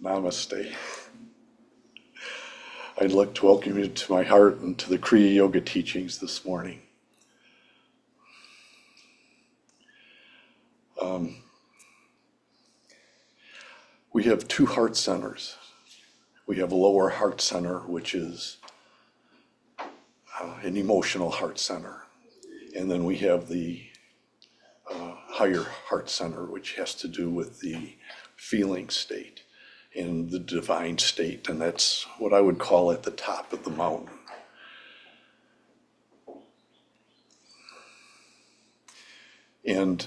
Namaste. I'd like to welcome you to my heart and to the Kriya Yoga teachings this morning. We have two heart centers. We have a lower heart center, which is an emotional heart center. And then we have the higher heart center, which has to do with the feeling state and the divine state. And that's what I would call at the top of the mountain. And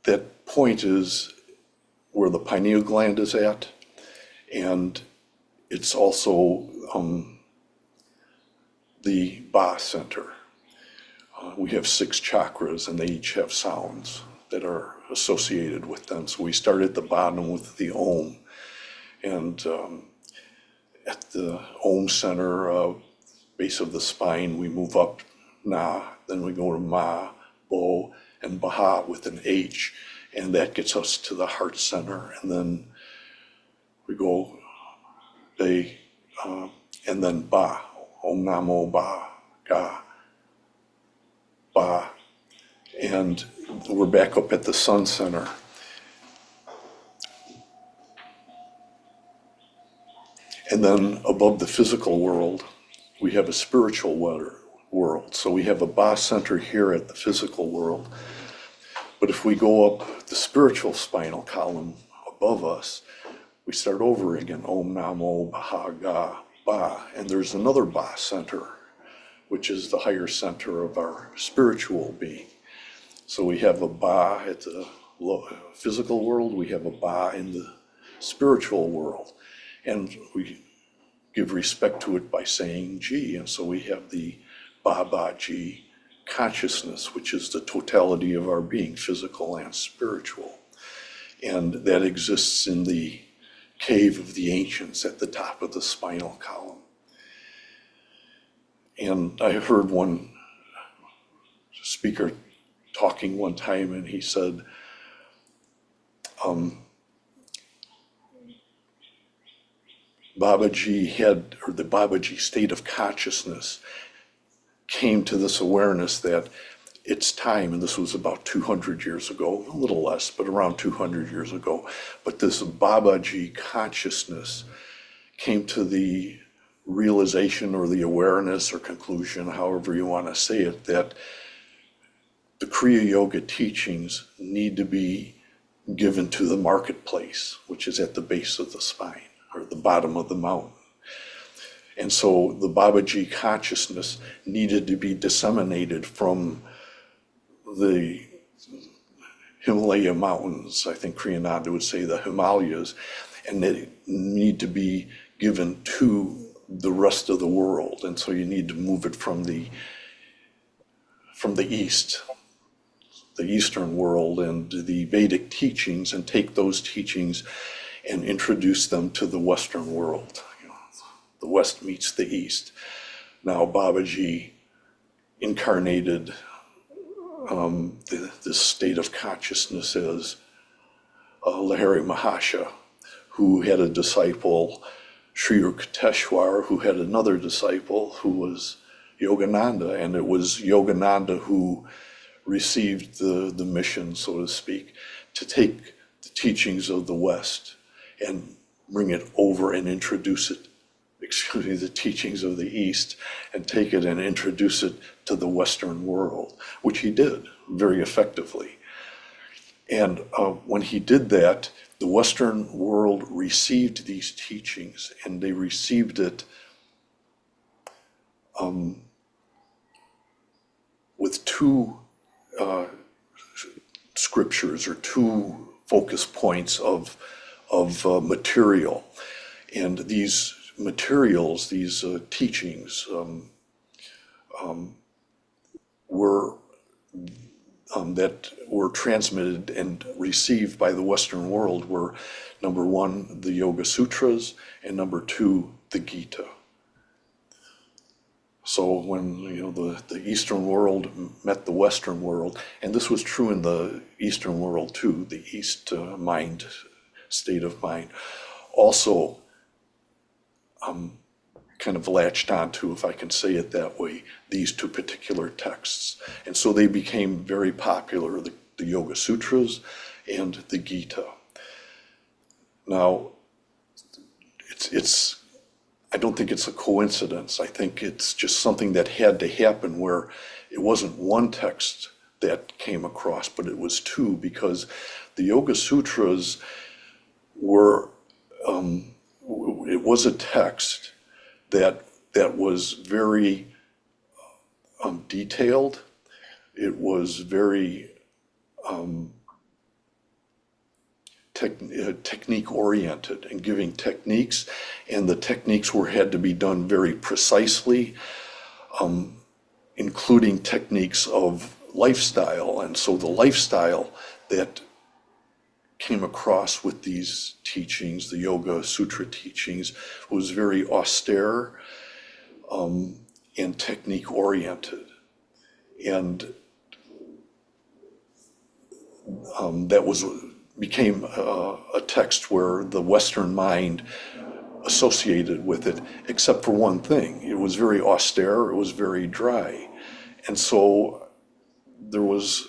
that point is where the pineal gland is at. And it's also the Ba center. We have 6 chakras, and they each have sounds that are associated with them. So we start at the bottom with the Om. And at the Om center, base of the spine, we move up Na, then we go to Ma, Bo, and Baha with an H. And that gets us to the heart center. And then we go Be, and then Ba, Om Namo Ba, Ga, Ba. And we're back up at the sun center. And then above the physical world, we have a spiritual world. So we have a Ba center here at the physical world. But if we go up the spiritual spinal column above us, we start over again, Om Namo Baha Ga Ba. And there's another Ba center, which is the higher center of our spiritual being. So we have a Ba at the physical world, we have a Ba in the spiritual world. And we give respect to it by saying Ji. And so we have the Ba Ji consciousness, which is the totality of our being, physical and spiritual. And that exists in the cave of the ancients at the top of the spinal column. And I heard one speaker talking one time, and he said, the Babaji state of consciousness came to this awareness that it's time, and this was about 200 years ago, a little less, but around 200 years ago. But this Babaji consciousness came to the realization or the awareness or conclusion, however you want to say it, that the Kriya Yoga teachings need to be given to the marketplace, which is at the base of the spine or the bottom of the mountain. And so the Babaji consciousness needed to be disseminated from the Himalaya mountains, I think Kriyananda would say the Himalayas, and they need to be given to the rest of the world. And so you need to move it from the east, the Eastern world, and the Vedic teachings, and take those teachings and introduce them to the Western world. The West meets the East. Now Babaji incarnated this state of consciousness as Lahiri Mahasha, who had a disciple, Sri Rukateshwar, who had another disciple who was Yogananda, and it was Yogananda who received the mission, so to speak, to take the teachings of the West and bring it over and introduce it, the teachings of the East, and take it and introduce it to the Western world, which he did very effectively. And when he did that, the Western world received these teachings, and they received it with 2 scriptures or 2 focus points of material. And these materials, these teachings that were transmitted and received by the Western world were, number 1, the Yoga Sutras, and number 2, the Gita. So when the Eastern world met the Western world, and this was true in the Eastern world too, the East mind state of mind, also kind of latched onto, if I can say it that way, these two particular texts. And so they became very popular, the Yoga Sutras and the Gita. Now, I don't think it's a coincidence. I think it's just something that had to happen, where it wasn't one text that came across, but it was two, because the Yoga Sutras were, it was a text that was very detailed. It was very technique oriented, and giving techniques, and the techniques had to be done very precisely, including techniques of lifestyle. And so the lifestyle that came across with these teachings, the Yoga Sutra teachings, was very austere and technique oriented. And that became a text where the Western mind associated with it, except for one thing. It was very austere, it was very dry. And so there was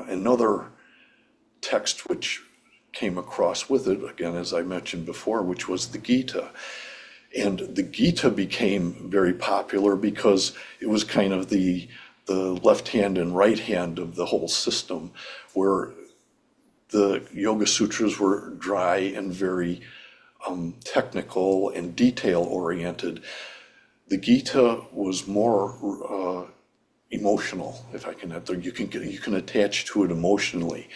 another text which came across with it, again, as I mentioned before, which was the Gita. And the Gita became very popular because it was kind of the left hand and right hand of the whole system, where the Yoga Sutras were dry and very technical and detail oriented. The Gita was more emotional, if I can. You can attach to it emotionally.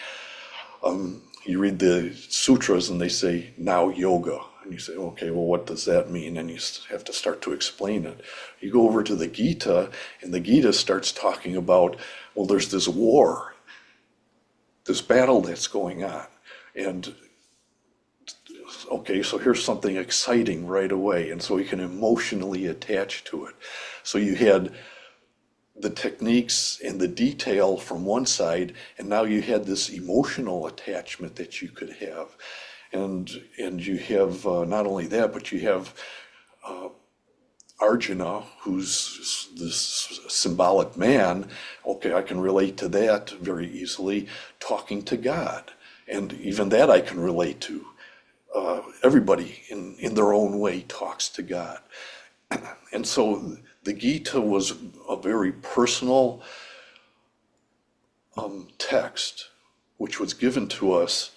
You read the sutras and they say, now yoga. And you say, okay, well, what does that mean? And you have to start to explain it. You go over to the Gita, and the Gita starts talking about, well, there's this war, this battle that's going on. And okay, so here's something exciting right away. And so you can emotionally attach to it. So you had the techniques and the detail from one side, and now you had this emotional attachment that you could have. And you have not only that, but you have Arjuna, who's this symbolic man. Okay, I can relate to that very easily, talking to God. And even that I can relate to. Everybody in their own way talks to God. And so the Gita was a very personal text, which was given to us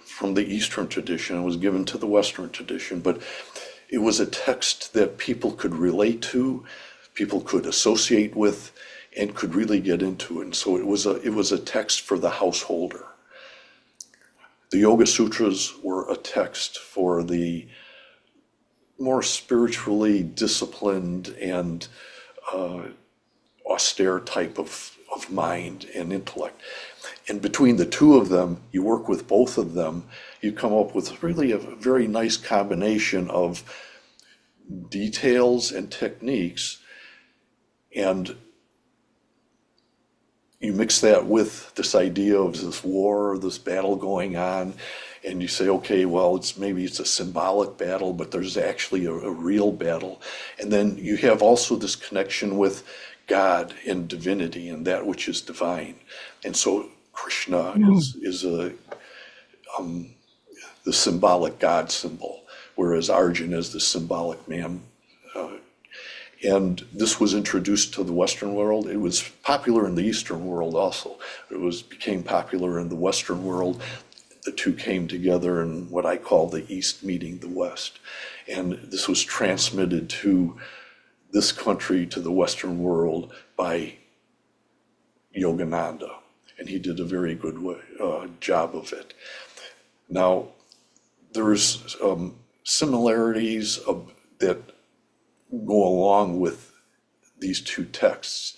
from the Eastern tradition. It was given to the Western tradition, but it was a text that people could relate to, people could associate with, and could really get into. And so it was a text for the householder. The Yoga Sutras were a text for the more spiritually disciplined and austere type of mind and intellect. And between the two of them, you work with both of them, you come up with really a very nice combination of details and techniques, and you mix that with this idea of this war, this battle going on, and you say, okay, well, maybe it's a symbolic battle, but there's actually a real battle. And then you have also this connection with God and divinity and that which is divine. And so Krishna is the symbolic God symbol, whereas Arjuna is the symbolic man. And this was introduced to the Western world. It was popular in the Eastern world also. It became popular in the Western world. The two came together in what I call the East meeting the West. And this was transmitted to this country, to the Western world, by Yogananda. And he did a very good job of it. Now, there's similarities that go along with these two texts.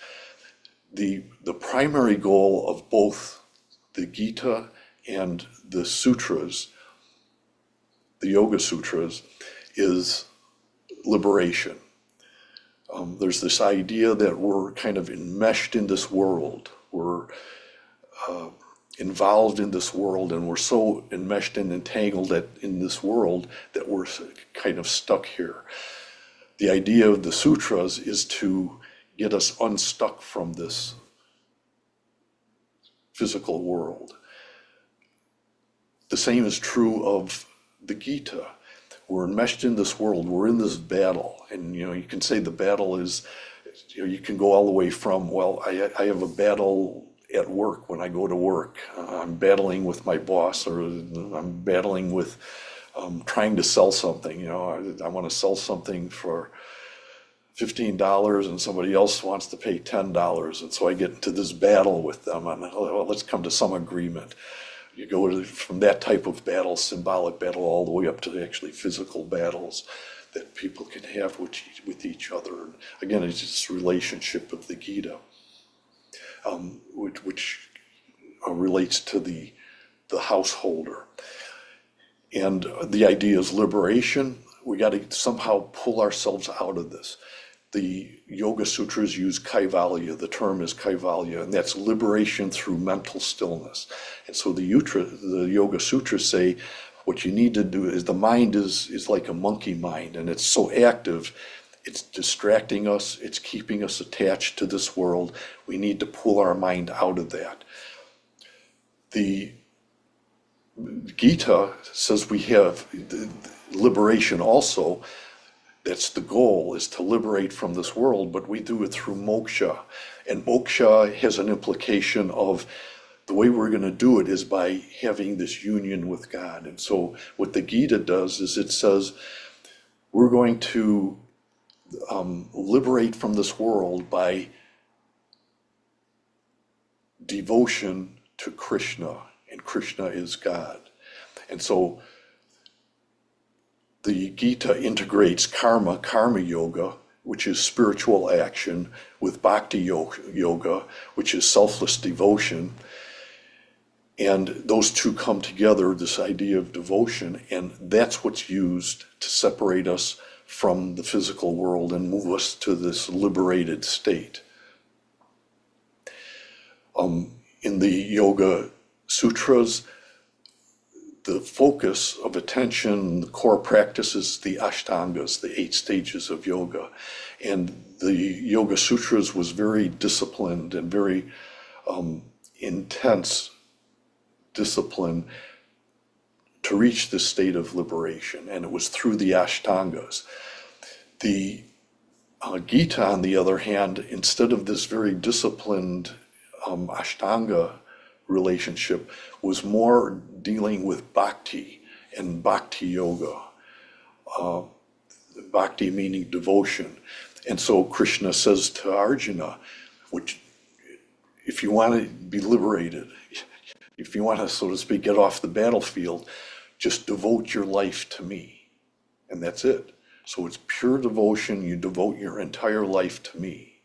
The primary goal of both the Gita and the sutras, the Yoga Sutras, is liberation. There's this idea that we're kind of enmeshed in this world. We're involved in this world, and we're so enmeshed and entangled in this world that we're kind of stuck here. The idea of the sutras is to get us unstuck from this physical world. The same is true of the Gita. We're enmeshed in this world, we're in this battle, and you can say the battle is, you can go all the way from, well, I have a battle at work when I go to work. I'm battling with my boss, or I'm battling with trying to sell something. I want to sell something for $15 and somebody else wants to pay $10. And so I get into this battle with them. Well, let's come to some agreement. You go from that type of battle, symbolic battle, all the way up to actually physical battles that people can have with each other. And again, it's this relationship of the Gita, which relates to the householder. And the idea is liberation. We got to somehow pull ourselves out of this. The Yoga Sutras use kaivalya. The term is kaivalya, and that's liberation through mental stillness. And so the Yoga Sutras say what you need to do is, the mind is like a monkey mind, and it's so active, it's distracting us, it's keeping us attached to this world. We need to pull our mind out of that. The Gita says we have liberation also. That's the goal, is to liberate from this world, but we do it through moksha. And moksha has an implication of the way we're going to do it is by having this union with God. And so what the Gita does is it says we're going to liberate from this world by devotion to Krishna, and Krishna is God. And so the Gita integrates karma yoga, which is spiritual action, with bhakti yoga, which is selfless devotion. And those two come together, this idea of devotion, and that's what's used to separate us from the physical world and move us to this liberated state. In the Yoga Sutras, the focus of attention, the core practice is the ashtangas, the 8 stages of yoga. And the Yoga Sutras was very disciplined and very intense discipline to reach this state of liberation. And it was through the ashtangas. The Gita, on the other hand, instead of this very disciplined ashtanga relationship, was more dealing with bhakti and bhakti yoga. Bhakti meaning devotion. And so Krishna says to Arjuna, if you want to be liberated, if you want to, so to speak, get off the battlefield, just devote your life to me. And that's it. So it's pure devotion. You devote your entire life to me.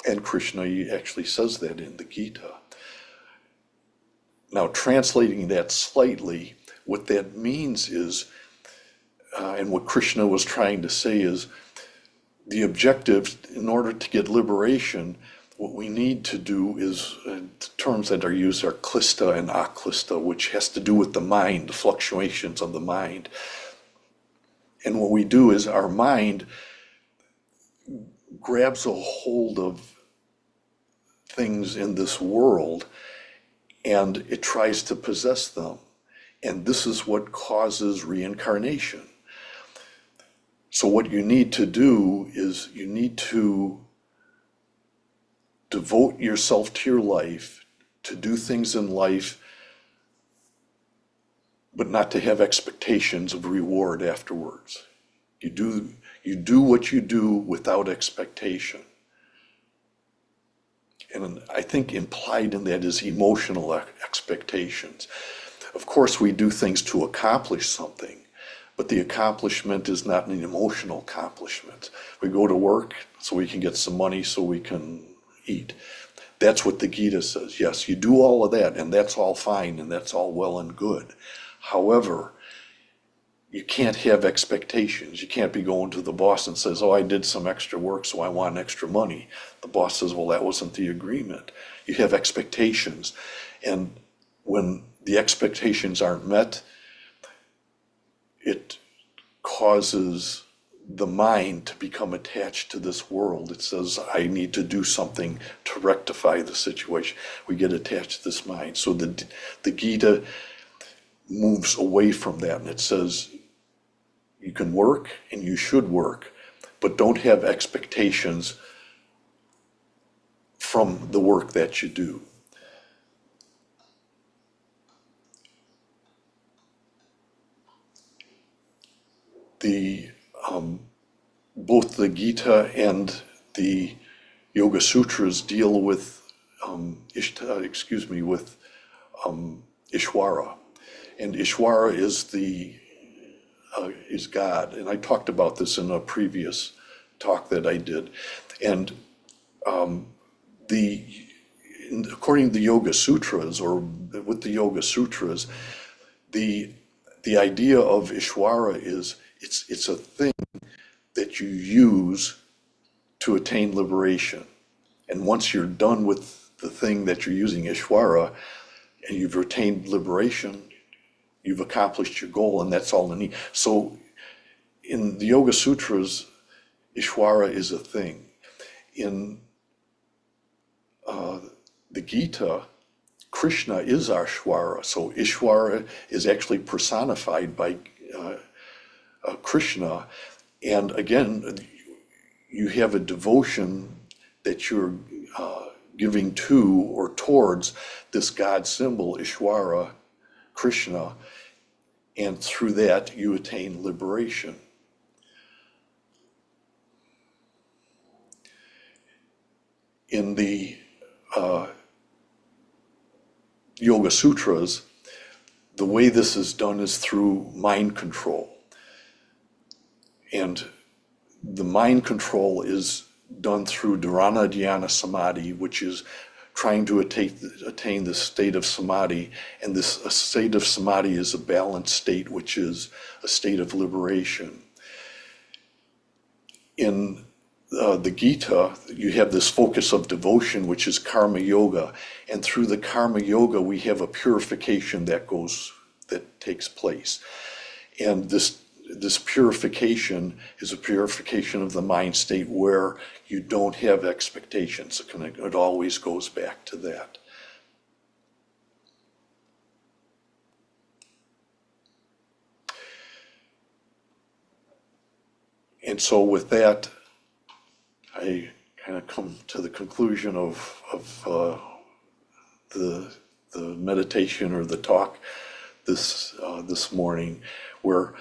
And Krishna actually says that in the Gita. Now, translating that slightly, what that means is, and what Krishna was trying to say is, the objective, in order to get liberation, what we need to do is, terms that are used are klista and aklista, which has to do with the mind, the fluctuations of the mind. And what we do is our mind grabs a hold of things in this world and it tries to possess them. And this is what causes reincarnation. So what you need to do is you need to devote yourself to your life, to do things in life, but not to have expectations of reward afterwards. You do what you do without expectation. And I think implied in that is emotional expectations. Of course, we do things to accomplish something, but the accomplishment is not an emotional accomplishment. We go to work so we can get some money so we can eat. That's what the Gita says. Yes, you do all of that, and that's all fine, and that's all well and good. However, you can't have expectations. You can't be going to the boss and says, oh, I did some extra work, so I want extra money. The boss says, well, that wasn't the agreement. You have expectations. And when the expectations aren't met, it causes the mind to become attached to this world. It says, I need to do something to rectify the situation. We get attached to this mind. So the Gita moves away from that, and it says, you can work and you should work, but don't have expectations from the work that you do. Both the Gita and the Yoga Sutras deal with Ishvara, and Ishvara is God. And I talked about this in a previous talk that I did. And according to the Yoga Sutras, or with the Yoga Sutras, the idea of Ishvara is it's a thing that you use to attain liberation. And once you're done with the thing that you're using, Ishvara, and you've attained liberation, you've accomplished your goal, and that's all you need. So in the Yoga Sutras, Ishvara is a thing. In the Gita, Krishna is our Ishvara. So Ishvara is actually personified by Krishna. And again, you have a devotion that you're giving to or towards this God symbol, Ishvara, Krishna, and through that you attain liberation. In the Yoga Sutras, the way this is done is through mind control. And the mind control is done through dharana dhyana samadhi, which is trying to attain the state of samadhi. And this state of samadhi is a balanced state, which is a state of liberation. In the Gita, you have this focus of devotion, which is karma yoga. And through the karma yoga, we have a purification that takes place. And this purification is a purification of the mind state where you don't have expectations. It always goes back to that. And so with that, I kind of come to the conclusion of the meditation or the talk this morning, where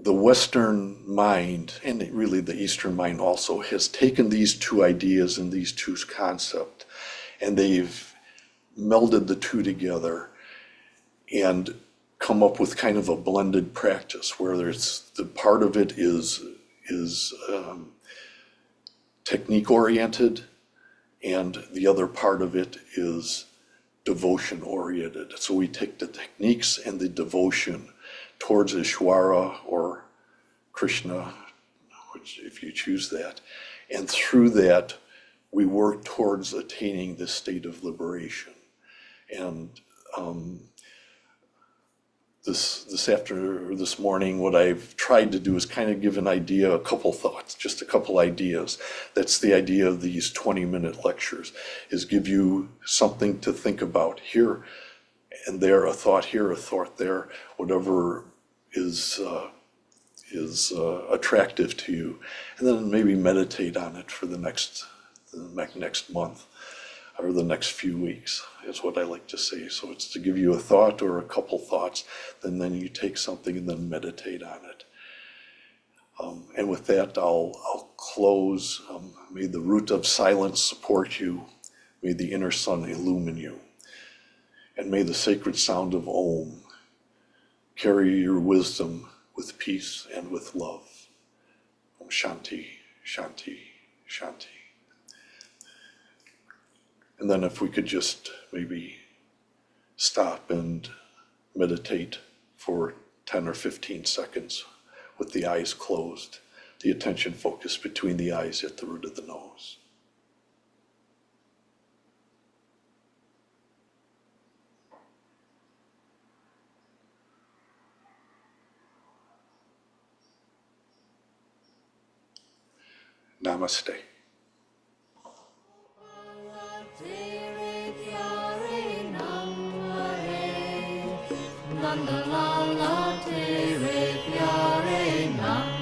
the Western mind, and really the Eastern mind also, has taken these two ideas and these two concepts, and they've melded the two together and come up with kind of a blended practice where there's the part of it is technique oriented, and the other part of it is devotion oriented. So we take the techniques and the devotion towards Ishvara or Krishna, which if you choose that, and through that we work towards attaining this state of liberation. And this morning, what I've tried to do is kind of give an idea, a couple thoughts, just a couple ideas. That's the idea of these 20-minute lectures, is give you something to think about here and there, a thought here, a thought there, whatever is attractive to you, and then maybe meditate on it for the next month or the next few weeks, is what I like to say. So it's to give you a thought or a couple thoughts, and then you take something and then meditate on it. And with that, I'll close. May the root of silence support you. May the inner sun illumine you. And may the sacred sound of Om carry your wisdom with peace and with love. Om Shanti, Shanti, Shanti. And then if we could just maybe stop and meditate for 10 or 15 seconds with the eyes closed, the attention focused between the eyes at the root of the nose. Namaste. Nandalala Tere Pyare Nam